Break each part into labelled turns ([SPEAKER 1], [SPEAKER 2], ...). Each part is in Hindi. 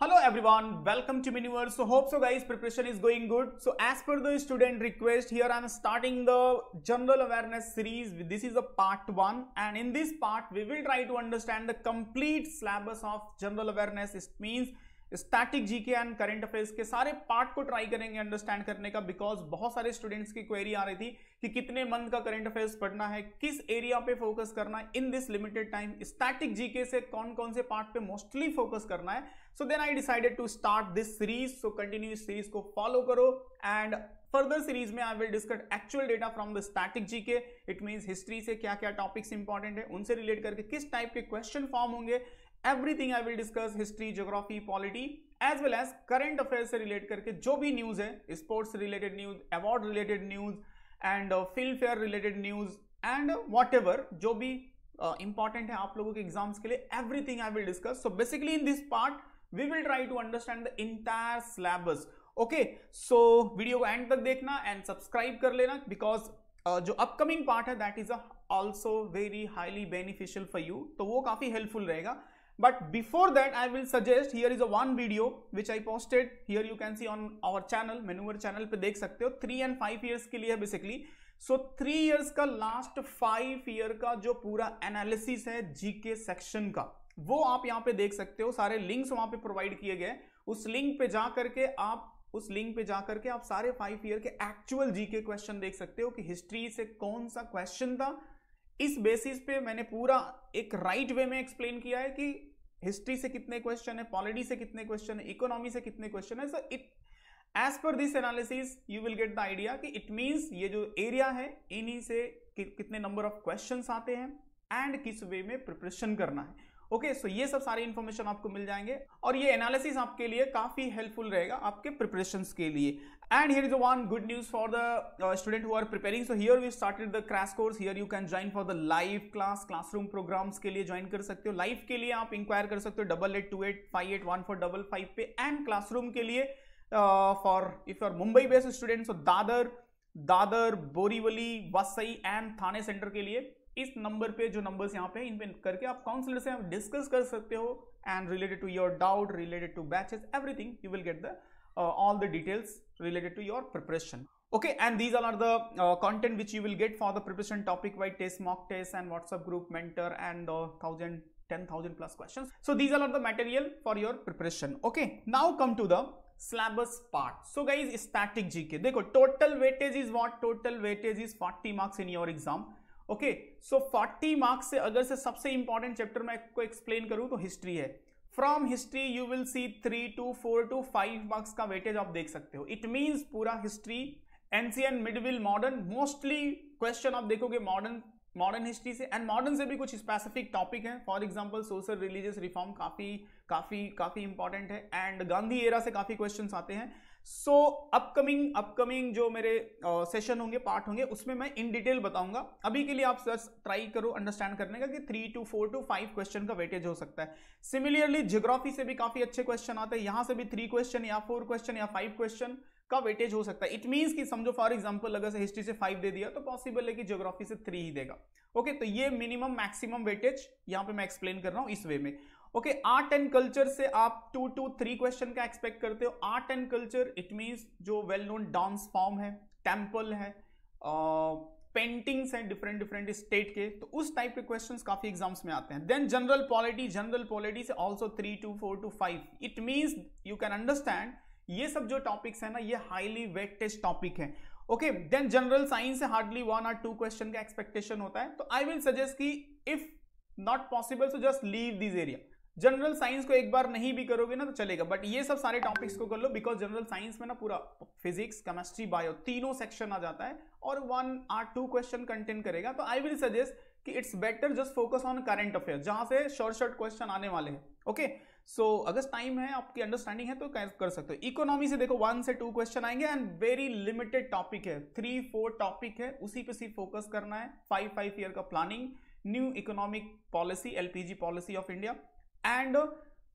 [SPEAKER 1] Hello everyone, welcome to Miniverse. So hope so guys, preparation is going good. So as per the student request, here I am starting the general awareness series. This is the part 1, and in this part we will try to understand the complete syllabus of general awareness. It means static GK and current affairs के सारे पार्ट को ट्राई करेंगे अंडरस्टैंड करने का, बिकॉज बहुत सारे स्टूडेंट्स की क्वेरी आ रही थी कि कितने मंथ का करंट अफेयर्स पढ़ना है, किस एरिया पे फोकस करना है in this limited time, static GK से कौन कौन से पार्ट पे मोस्टली फोकस करना है. So then I decided to start this series. So continue इस सीरीज को फॉलो करो एंड फर्दर सीरीज में I will discuss actual data from the static GK. It means history से क्या क्या टॉपिक्स इंपॉर्टेंट है, उनसे रिलेट करके किस टाइप के क्वेश्चन फॉर्म होंगे, everything I will discuss. History, geography, polity as well as current affair से रिलेट करके जो भी न्यूज है, sports related news, award related news and Filmfare related news and whatever जो भी इंपॉर्टेंट है आप लोगों के एग्जाम्स के लिए, everything I will discuss. So basically in this part we will try to understand the entire syllabus. Okay, so video को एंड तक देखना एंड सब्सक्राइब कर लेना, बिकॉज जो अपकमिंग पार्ट है that is also very highly beneficial for you, तो वो काफी हेल्पफुल रहेगा. But before that, I will suggest here is a one video which I posted. Here you can see on our channel, Maneuver channel पे देख सकते हो. 3 and 5 years के लिए है basically. So 3 years का last 5 year का जो पूरा analysis है GK section का, वो आप यहाँ पे देख सकते हो. सारे links वहाँ पे provide किए गए. उस link पे जा करके आप सारे 5 year के actual GK question देख सकते हो कि history से कौन सा question था. इस बेसिस पे मैंने पूरा एक राइट वे में एक्सप्लेन किया है कि हिस्ट्री से कितने क्वेश्चन है, पॉलिटी से कितने क्वेश्चन है, इकोनॉमी से कितने क्वेश्चन है. So it as per this analysis you will get the idea कि इट मींस ये जो एरिया है इन्हीं से कितने नंबर ऑफ क्वेश्चंस आते हैं एंड किस वे में प्रिपरेशन करना है. ओके, सो ये सब सारे इंफॉर्मेशन आपको मिल जाएंगे और ये एनालिसिस आपके लिए काफी हेल्पफुल रहेगा आपके प्रिपरेशंस के लिए. And here is one good news for the student who are preparing. So here we started the crash course. Here you can join for the live class. Classroom programs के लिए ज्वाइन कर सकते हो. लाइव के लिए आप इंक्वायर कर सकते हो 8828581455 पे, एंड क्लासरूम के लिए for if you are Mumbai based students, Dadar, Borivali, Vasai and Thane centre के लिए इस नंबर पे, जो नंबर्स यहाँ पे इन पे करके आप काउंसलर से डिस्कस कर सकते हो and related to your doubt, related to batches, everything you will get the all the details related to your preparation. Okay, and these all are the content which you will get for the preparation topic wise test, mock test and WhatsApp group, mentor and 10,000 plus questions. So these all are the material for your preparation. Okay, now come to the syllabus part. So guys, static GK देखो, total weightage is what? Total weightage is 40 marks in your exam. Okay, so 40 marks से अगर से सबसे important chapter मैं आपको explain करूँ तो history है. From history you will C 3 to 4 to 5 marks का वेटेज आप देख सकते हो. इट मींस पूरा history, ancient, medieval, modern, mostly question आप देखोगे मॉडर्न हिस्ट्री से, एंड मॉडर्न से भी कुछ स्पेसिफिक टॉपिक है. For example social religious reform काफी इंपॉर्टेंट है, एंड गांधी एरा से काफी क्वेश्चंस आते हैं. सो अपकमिंग जो मेरे सेशन होंगे, पार्ट होंगे, उसमें मैं इन डिटेल बताऊंगा. अभी के लिए आप ट्राई करो अंडरस्टैंड करने का कि 3 to 4 to 5 क्वेश्चन का वेटेज हो सकता है. सिमिलरली ज्योग्राफी से भी काफी अच्छे क्वेश्चन आते हैं. यहां से भी 3 क्वेश्चन या 4 क्वेश्चन या 5 क्वेश्चन का वेटेज हो सकता है. इट मींस कि समझो फॉर एग्जांपल अगर से हिस्ट्री से 5 दे दिया तो पॉसिबल है कि ज्योग्राफी से 3 ही देगा. ओके, तो ये मिनिमम मैक्सिमम वेटेज यहां पे मैं एक्सप्लेन कर रहा हूं इस वे में. ओके, आर्ट एंड कल्चर से आप 2 to 3 क्वेश्चन का एक्सपेक्ट करते हो. Art and culture it means जो वेल नोन डांस फॉर्म है, टेम्पल है, पेंटिंग्स हैं डिफरेंट स्टेट के, तो उस टाइप के क्वेश्चंस काफी एग्जाम्स में आते हैं. देन जनरल पॉलिटी से also 3 to 4 to 5. It means you can understand ये सब जो टॉपिक्स है ना, ये हाईली वेटेज टॉपिक है. ओके, देन जनरल साइंस से हार्डली 1 or 2 क्वेश्चन का एक्सपेक्टेशन होता है. तो आई विल सजेस्ट कि if not possible so just leave this area. General science को एक बार नहीं भी करोगे ना तो चलेगा, बट ये सब सारे टॉपिक्स को कर लो, बिकॉज जनरल साइंस में ना पूरा फिजिक्स, केमिस्ट्री, बायो तीनों सेक्शन आ जाता है और 1 or 2 क्वेश्चन कंटेंट करेगा. तो आई विल सजेस्ट कि it's better just focus on current affair, जहां से शॉर्ट क्वेश्चन आने वाले हैं. ओके, सो अगर टाइम है, आपकी अंडरस्टैंडिंग है तो कर सकते हो. इकोनॉमी से देखो 1 से 2 क्वेश्चन आएंगे एंड वेरी लिमिटेड टॉपिक है, 3-4 टॉपिक है, उसी पे सिर्फ फोकस करना है. 5 ईयर का planning, new economic policy, LPG policy of India and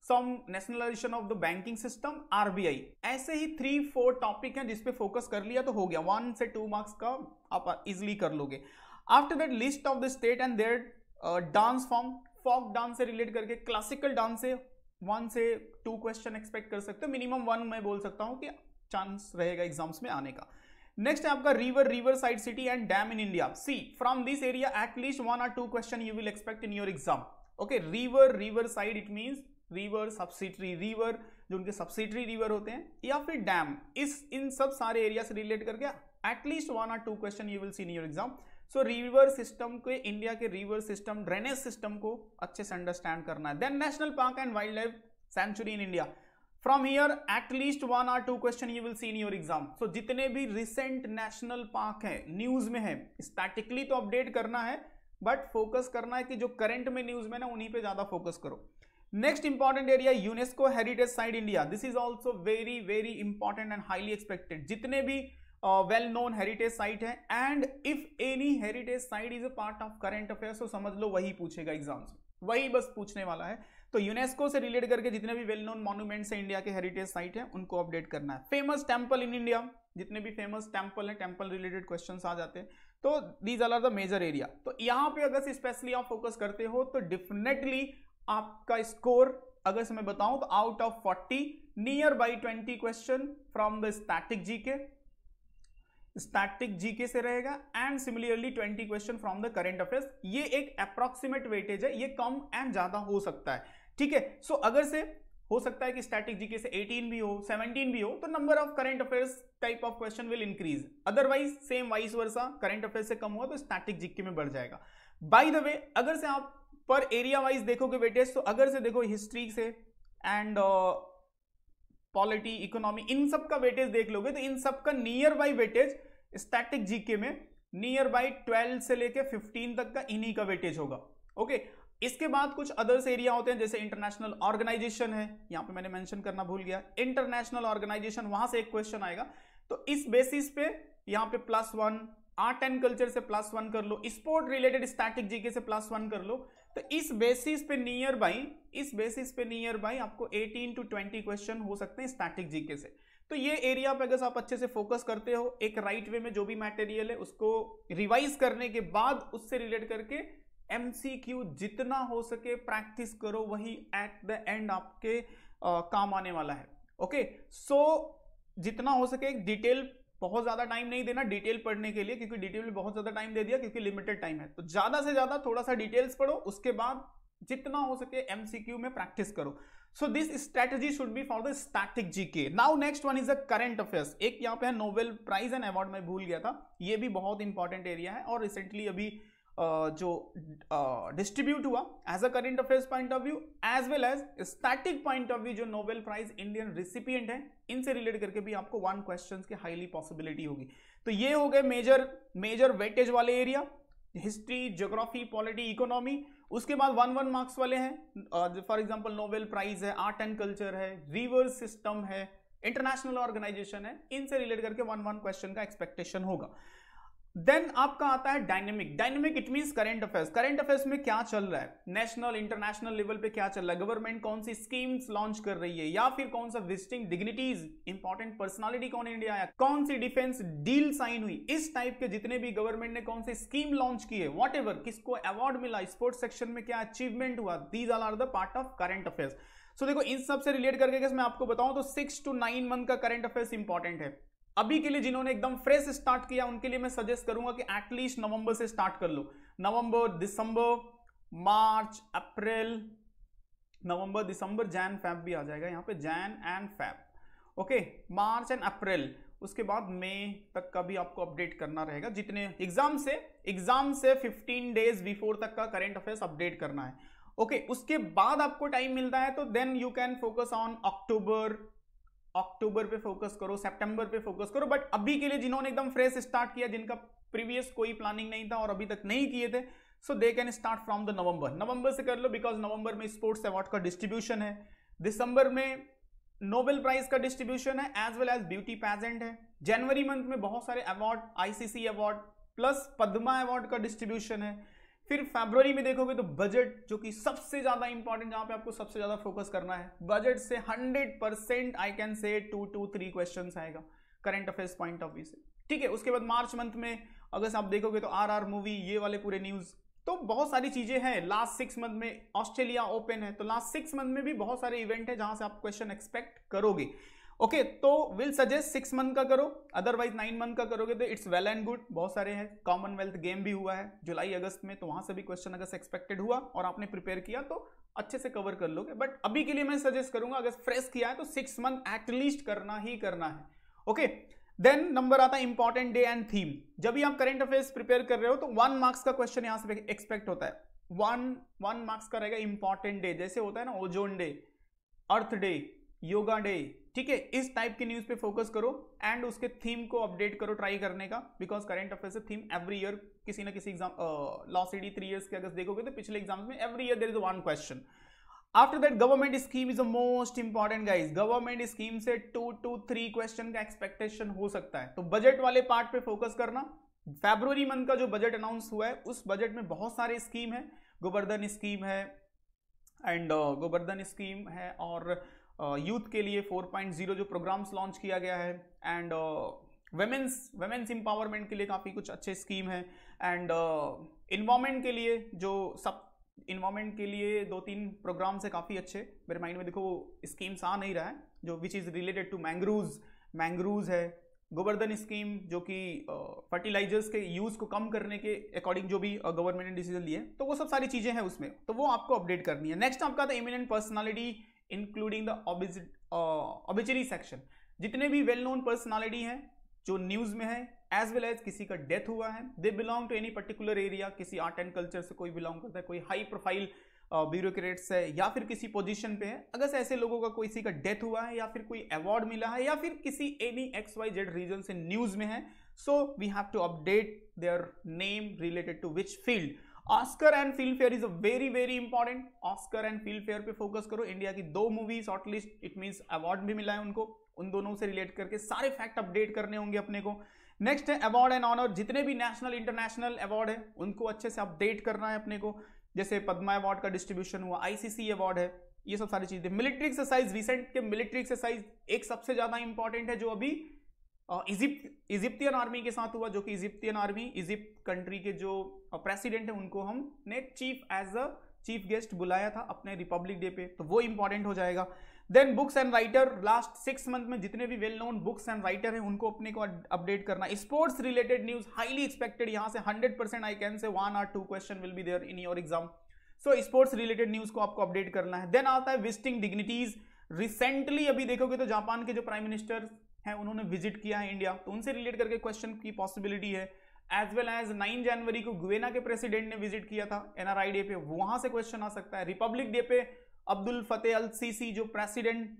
[SPEAKER 1] some nationalisation of the banking system, RBI. ऐसे ही 3-4 टॉपिक हैं जिसपे फोकस कर लिया तो हो गया. 1 से 2 मार्क्स का आप इजिली कर लोगे. After that list of the state and their dance form, folk dance से रिलेट करके क्लासिकल डांस से 1 से 2 क्वेश्चन एक्सपेक्ट कर सकते हो, मिनिमम 1 मैं बोल सकता हूं कि चांस रहेगा एग्जाम्स में आने का। नेक्स्ट है आपका river side city and dam in India. See from this area at least 1 or 2 question you will expect in your exam. Okay, river side it means river subsidiary river, जो उनके सब्सिडरी रिवर होते हैं, या फिर डैम, इन सब सारे एरिया से रिलेट करके at least 1 or 2 question you will see in your exam. So river system को, इंडिया के रिवर सिस्टम, ड्रेनेज सिस्टम को अच्छे से अंडरस्टैंड करना है। Then national park and wild life sanctuary in India. From here at least 1 or 2 question you will see in your exam. So जितने भी रिसेंट नेशनल पार्क है, न्यूज में है, स्टैटिकली तो अपडेट करना है, बट फोकस करना है कि जो करंट में न्यूज में ना, उन्हीं पे ज्यादा फोकस करो। Next important area UNESCO heritage site India. This is also very very important and highly expected. जितने भी वेल नोन हेरिटेज साइट है, and if any heritage site is a part of current affairs, तो समझ लो वही पूछेगा एग्जाम्स में, वही बस पूछने वाला है। तो यूनेस्को से रिलेट करके जितने भी वेल नोन मॉन्यूमेंट्स है, इंडिया के हेरिटेज साइट है, उनको अपडेट करना है। फेमस टेम्पल इन इंडिया, जितने भी फेमस टेम्पल है, टेम्पल रिलेटेड क्वेश्चंस आ जाते हैं। तो these are the major area. तो यहाँ पे अगर स्पेशली आप फोकस करते हो तो डेफिनेटली आपका स्कोर, अगर से मैं बताऊं तो out of 40 near by 20 question from the static GK से रहेगा, and similarly 20 question from the current affairs. ये एक अप्रॉक्सीमेट वेटेज है, ये कम एंड ज्यादा हो सकता है, ठीक है। सो अगर से हो सकता है कि स्टैटिक जीके से 18 भी हो, 17 भी हो, तो number of current affairs type of question will increase. Otherwise same vice versa, current affairs से कम हुआ तो स्टैटिक जीके में बढ़ जाएगा। बाय द वे, अगर से आप पर एरिया वाइज देखोगे वेटेज, तो अगर से देखो हिस्ट्री से एंड पॉलिटी, इकोनॉमी, इन सब का वेटेज देख लोगे तो इन सब का near by weightage static GK में नियर बाई 12 से लेके 15 तक का इन्हीं का वेटेज होगा। ओके, इसके बाद कुछ अदर्स एरिया होते हैं, जैसे इंटरनेशनल ऑर्गेनाइजेशन है, यहां पे मैंने मेंशन करना भूल गया, इंटरनेशनल ऑर्गेनाइजेशन, वहां से एक क्वेश्चन आएगा। तो इस बेसिस पे यहां पे +1, आर्ट एंड कल्चर से +1 कर लो, स्पोर्ट रिलेटेड स्टैटिक जीके से +1 कर लो। तो इस बेसिस पे नियर बाई आपको 18 to 20 क्वेश्चन हो सकते हैं स्टैटिक जीके से। तो ये एरिया पे अगर आप अच्छे से फोकस करते हो, एक राइट वे में जो भी मटेरियल है उसको रिवाइज करने के बाद उससे रिलेट करके एमसीक्यू जितना हो सके प्रैक्टिस करो, वही एट द एंड आपके काम आने वाला है। ओके, सो जितना हो सके डिटेल, बहुत ज्यादा टाइम नहीं देना डिटेल पढ़ने के लिए, क्योंकि डिटेल में बहुत ज्यादा टाइम दे दिया क्योंकि लिमिटेड टाइम है। तो ज्यादा से ज्यादा थोड़ा सा डिटेल्स पढ़ो, उसके बाद जितना हो सके एमसीक्यू में प्रैक्टिस करो। So this strategy should be for the static GK. Now next one is the current affairs. एक यहाँ पे है नोबेल प्राइज एंड अवार्ड, मैं भूल गया था, ये भी बहुत इंपॉर्टेंट एरिया है और रिसेंटली अभी जो डिस्ट्रीब्यूट हुआ as a current affairs point of view as well as static point of view, जो नोबेल प्राइज इंडियन रिसिपिएंट है, इनसे रिलेट करके भी आपको 1 क्वेश्चन की हाईली पॉसिबिलिटी होगी। तो ये हो गए मेजर वेटेज वाले area, history, geography, polity, economy. उसके बाद 1 मार्क्स वाले हैं, फॉर एग्जांपल नोबेल प्राइज है, आर्ट एंड कल्चर है, रिवर सिस्टम है, इंटरनेशनल ऑर्गेनाइजेशन है, इनसे रिलेट करके 1 क्वेश्चन का एक्सपेक्टेशन होगा। देन आपका आता है dynamic it means current affairs में क्या चल रहा है, नेशनल इंटरनेशनल लेवल पे क्या चल रहा है, गवर्नमेंट कौन सी स्कीम्स लॉन्च कर रही है, या फिर कौन सा विजिटिंग डिग्निटीज, इंपॉर्टेंट पर्सनालिटी कौन इंडिया आया, कौन सी डिफेंस डील साइन हुई, इस टाइप के जितने भी गवर्नमेंट ने कौन सी स्कीम लॉन्च की है, व्हाटएवर, किसको अवार्ड मिला, स्पोर्ट्स सेक्शन में क्या अचीवमेंट हुआ, these are the part of current affairs. So देखो इन सब से रिलेट करके मैं आपको बताऊं तो 6 to 9 मंथ का करंट अफेयर्स इंपॉर्टेंट है। अभी के लिए जिन्होंने एकदम फ्रेश स्टार्ट किया उनके लिए मैं सजेस्ट करूंगा कि एटलीस्ट नवंबर से स्टार्ट कर लो। नवंबर, दिसंबर, मार्च, अप्रैल, नवंबर, दिसंबर, जैन, फेब भी आ जाएगा यहाँ पे, Jain and Feb. Okay, March and April, उसके बाद मई तक का भी आपको अपडेट करना रहेगा। जितने एग्जाम से 15 डेज बिफोर तक का करंट अफेयर्स अपडेट करना है। ओके, उसके बाद आपको टाइम मिलता है तो then you can focus on October पे फोकस करो, सितंबर पे फोकस करो। बट अभी के लिए जिन्होंने एकदम फ्रेश स्टार्ट किया, जिनका प्रीवियस कोई प्लानिंग नहीं था और अभी तक नहीं किए थे, so they can start from the November से कर लो, बिकॉज नवंबर में स्पोर्ट्स अवार्ड का डिस्ट्रीब्यूशन है, दिसंबर में नोबेल प्राइज का डिस्ट्रीब्यूशन है, as well as beauty pageant है, जनवरी मंथ में बहुत सारे award, ICC award plus Padma award का डिस्ट्रीब्यूशन है। फिर फरवरी में देखोगे तो बजट, जो कि सबसे ज्यादा इंपॉर्टेंट, जहां पे आपको सबसे ज्यादा फोकस करना है, बजट से 100% आई कैन से 2 to 3 क्वेश्चंस आएगा current affairs point of view से। ठीक है, उसके बाद मार्च मंथ में अगर आप देखोगे तो आरआर मूवी, ये वाले पूरे न्यूज। तो बहुत सारी चीजें हैं। लास्ट 6 मंथ में ऑस्ट्रेलिया ओपन है, तो लास्ट 6 मंथ में भी बहुत सारे इवेंट है जहां से आप क्वेश्चन एक्सपेक्ट करोगे। ओके, तो विल सजेस्ट 6 मंथ का करो, अदरवाइज 9 मंथ का करोगे तो इट्स वेल एंड गुड। बहुत सारे हैं, कॉमनवेल्थ गेम भी हुआ है जुलाई अगस्त में, तो वहां से भी क्वेश्चन अगर एक्सपेक्टेड हुआ और आपने प्रिपेयर किया तो अच्छे से कवर कर लोगे। बट अभी के लिए मैं सजेस्ट करूंगा अगर फ्रेश किया है तो 6 मंथ एटलीस्ट करना ही करना है। ओके, देन नंबर आता है इंपॉर्टेंट डे एंड थीम। जब भी आप करंट अफेयर्स प्रिपेयर कर रहे हो तो 1 मार्क्स का क्वेश्चन यहां से एक्सपेक्ट होता है। 1 मार्क्स का रहेगा इंपॉर्टेंट डे, जैसे होता है ना ओजोन डे, अर्थ डे, योगा डे, ठीक है, इस टाइप की न्यूज पे फोकस करो एंड उसके थीम को अपडेट करो ट्राई करने का, बिकॉज करंट अफेयर से थीम एवरी ईयर किसी ना किसी एग्जाम, लॉ सीडी 3 इयर्स के अगर देखोगे तो पिछले एग्जाम्स में every year there is 1 question. After that government scheme is the most important guys. Government scheme से 2 to 3 क्वेश्चन का एक्सपेक्टेशन हो सकता है, तो बजट वाले पार्ट पे फोकस करना। फरवरी मंथ का जो बजट अनाउंस हुआ है उस बजट में बहुत सारे स्कीम है, गोवर्धन स्कीम है एंड गोवर्धन स्कीम है, और यूथ के लिए 4.0 जो प्रोग्राम्स लॉन्च किया गया है, एंड वेमेंस एम्पावरमेंट के लिए काफ़ी कुछ अच्छे स्कीम है, एंड इन्वायरमेंट के लिए जो सब इन्वायरमेंट के लिए 2-3 प्रोग्राम्स है काफ़ी अच्छे। मेरे माइंड में देखो स्कीम्स आ नहीं रहा है, जो which is related to mangroves है, गोवर्धन स्कीम जो कि फर्टिलाइजर्स के यूज़ को कम करने के अकॉर्डिंग जो भी गवर्नमेंट ने डिसीजन लिए, तो वो सब सारी चीज़ें हैं उसमें, तो वो आपको अपडेट करनी है। नेक्स्ट आपका था eminent personality including the ऑबिचरी section. जितने भी वेल नोन पर्सनालिटी हैं जो न्यूज़ में है, एज वेल एज किसी का डेथ हुआ है, they belong to any particular area, किसी आर्ट एंड कल्चर से कोई बिलोंग करता है, कोई हाई प्रोफाइल ब्यूरोक्रेट्स है या फिर किसी पोजीशन पे है, अगर से ऐसे लोगों का किसी का डेथ हुआ है या फिर कोई अवार्ड मिला है या फिर किसी एनी XYZ रीजन से न्यूज़ में है, so we have to update their name related to which field. Oscar and Filmfare is a very important. Oscar and Filmfare पे फोकस करो। इंडिया की 2 movie shortlist, it means award भी मिला है उनको, उन दोनों से रिलेट करके सारे फैक्ट अपडेट करने होंगे अपने को। नेक्स्ट है अवार्ड एंड ऑनर। जितने भी नेशनल इंटरनेशनल अवार्ड है उनको अच्छे से अपडेट करना है अपने को, जैसे पद्मा अवार्ड का डिस्ट्रीब्यूशन हुआ, ICC अवार्ड है, ये सब सारी चीजें। मिलिट्री एक्सरसाइज, रिसेंट के मिलिट्री एक्सरसाइज एक सबसे ज्यादा इंपॉर्टेंट है जो अभी इजिप्तियन आर्मी के साथ हुआ, जो कि इजिप्तियन आर्मी, इजिप्ट कंट्री के जो प्रेसिडेंट है उनको हमने एज अ चीफ गेस्ट बुलाया था अपने रिपब्लिक डे पे, तो वो इंपॉर्टेंट हो जाएगा। Then books and writer, last 6 month में जितने भी well known books and writer हैं उनको अपने को अपडेट करना। Sports related news highly expected, यहां से 100% I can say 1 or 2 question will be there in your exam, so sports related news को आपको अपडेट करना है। देन आता है विजिटिंग डिग्निटीज। रिसेंटली अभी देखोगे तो जापान के जो प्राइम मिनिस्टर हैं उन्होंने विजिट किया है इंडिया, तो उनसे रिलेट करके क्वेश्चन की पॉसिबिलिटी है। एज वेल एज 9 जनवरी को गुवेना के प्रेसिडेंट ने विजिट किया था NRI डे पे, वहां से क्वेश्चन आ सकता है। रिपब्लिक डे पे अब्दुल फतेह अल सीसी जो प्रेसिडेंट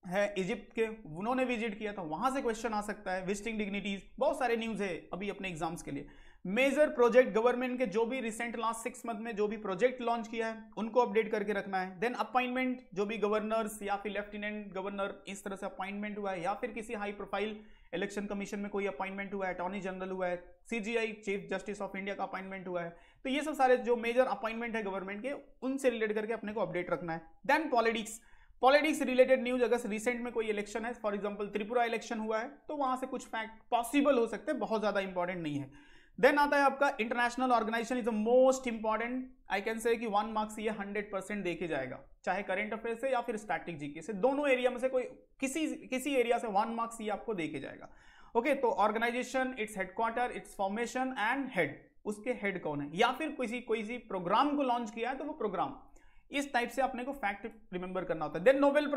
[SPEAKER 1] है इजिप्ट के, उन्होंने विजिट किया था, वहां से क्वेश्चन आ सकता है। विजिटिंग डिग्निटीज, बहुत सारे न्यूज है अभी अपने एग्जाम्स के लिए। मेजर प्रोजेक्ट, गवर्नमेंट के जो भी रिसेंट लास्ट 6 मंथ में जो भी प्रोजेक्ट लॉन्च किया है उनको अपडेट करके रखना है। देन अपॉइंटमेंट, जो भी गवर्नर्स या फिर लेफ्टिनेंट गवर्नर इस तरह से अपॉइंटमेंट हुआ है, या फिर किसी हाई प्रोफाइल इलेक्शन कमीशन में कोई अपॉइंटमेंट हुआ है, अटॉर्नी जनरल हुआ है, CGI chief justice of India का अपॉइंटमेंट हुआ है, तो ये सब सारे जो मेजर अपॉइंटमेंट है गवर्नमेंट के उनसे रिलेट करके अपने को अपडेट रखना है। देन पॉलिटिक्स रिलेटेड न्यूज, अगर रिसेंट में कोई इलेक्शन है, फॉर एग्जांपल त्रिपुरा इलेक्शन हुआ है, तो वहां से कुछ फैक्ट पॉसिबल हो सकते हैं, बहुत ज्यादा इंपॉर्टेंट नहीं है। देन आता है आपका international organisation is the most important. I can say कि 1 मार्क्स ये 100% देखे जाएगा, चाहे करंट अफेयर से या फिर स्टैटिक जीके से, दोनों एरिया में से कोई किसी एरिया से 1 मार्क्स ये आपको देखे जाएगा। ओके, तो organisation, its headquarter, its formation and head, उसके हेड कौन है, या फिर कोई प्रोग्राम को लॉन्च किया है तो वो प्रोग्राम, इस टाइप से अपने को फैक्ट रिमेंबर करना होता है। Then Nobel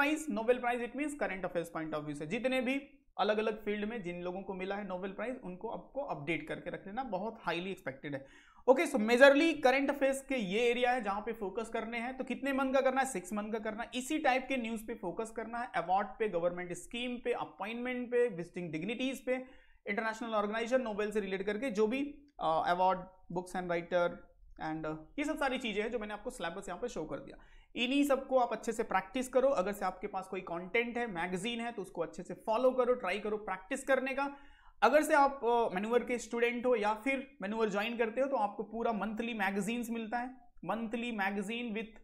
[SPEAKER 1] prize it means current affairs point of view से जितने भी अलग अलग फील्ड में जिन लोगों को मिला है नोबेल प्राइज, उनको आपको अपडेट करके रख लेना, बहुत हाईली एक्सपेक्टेड है। ओके, सो मेजरली करंट अफेयर्स के ये एरिया है जहां पे फोकस करने हैं। तो कितने मंथ का करना है? 6 मंथ का करना है। इसी टाइप के न्यूज पे फोकस करना है, अवार्ड पे, गवर्नमेंट स्कीम पे, अपॉइंटमेंट पे, विजिटिंग डिग्निटीज पे, इंटरनेशनल ऑर्गेनाइजेशन, नोबेल से रिलेट करके जो भी award, books and writer and ये सब सारी चीजें हैं जो मैंने आपको सिलेबस यहाँ पे शो कर दिया। इन्हीं सबको आप अच्छे से प्रैक्टिस करो। अगर से आपके पास कोई कंटेंट है, मैगजीन है, तो उसको अच्छे से फॉलो करो, ट्राई करो प्रैक्टिस करने का। अगर से आप मैन्यूअर के स्टूडेंट हो या फिर मैन्यूअर ज्वाइन करते हो तो आपको पूरा मंथली मैगजीन्स मिलता है, monthly magazine with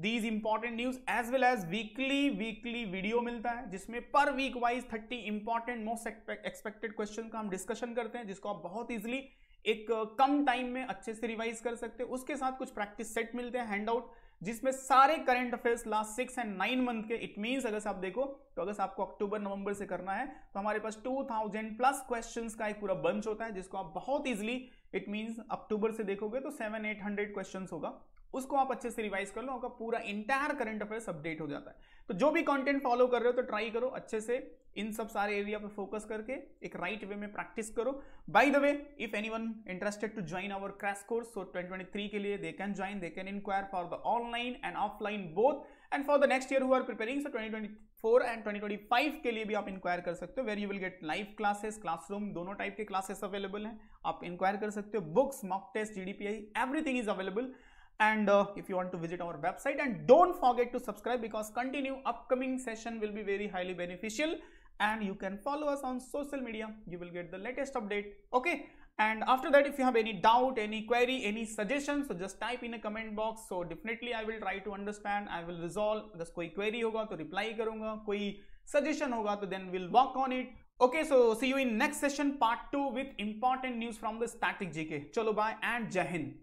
[SPEAKER 1] these important news as well as weekly video मिलता है, जिसमें per week wise 30 important most expected question का हम डिस्कशन करते हैं, जिसको आप बहुत इजिली एक कम टाइम में अच्छे से रिवाइज कर सकते हो। उसके साथ कुछ प्रैक्टिस सेट मिलते हैं हैंड आउट, जिसमें सारे current affairs last 6 and 9 month के। इट मींस अगर आप देखो तो अगर आपको अक्टूबर नवंबर से करना है तो हमारे पास 2000 प्लस क्वेश्चंस का एक पूरा बंच होता है, जिसको आप बहुत इजीली, इट मींस अक्टूबर से देखोगे तो 700-800 क्वेश्चंस होगा, उसको आप अच्छे से रिवाइज कर लो, आपका पूरा इंटायर करंट अफेयर्स अपडेट हो जाता है। तो जो भी कंटेंट फॉलो कर रहे हो तो ट्राई करो अच्छे से इन सब सारे एरिया पे फोकस करके एक राइट वे में प्रैक्टिस करो। By the way, if anyone interested to join our crash course, so 2023 के लिए they can join, they can inquire for the online and offline both, and for the next year who are preparing, so 2024 and 2025 के लिए भी आप इंक्वायर कर सकते हो, where you will get live classes, classroom, दोनों टाइप के क्लासेस अवेलेबल हैं, आप इंक्वायर कर सकते हो। Books, mock test, GDPI, everything is available. And if you want to visit our website, and don't forget to subscribe because continue upcoming session will be very highly beneficial, and you can follow us on social media, you will get the latest update. Okay, and after that if you have any doubt, any query, any suggestion, so just type in a comment box, so definitely I will try to understand, I will resolve. अगर कोई query होगा तो reply करूंगा, कोई suggestion होगा तो then we'll work on it. Okay, so see you in next session part 2 with important news from the static GK. चलो bye and जय हिंद।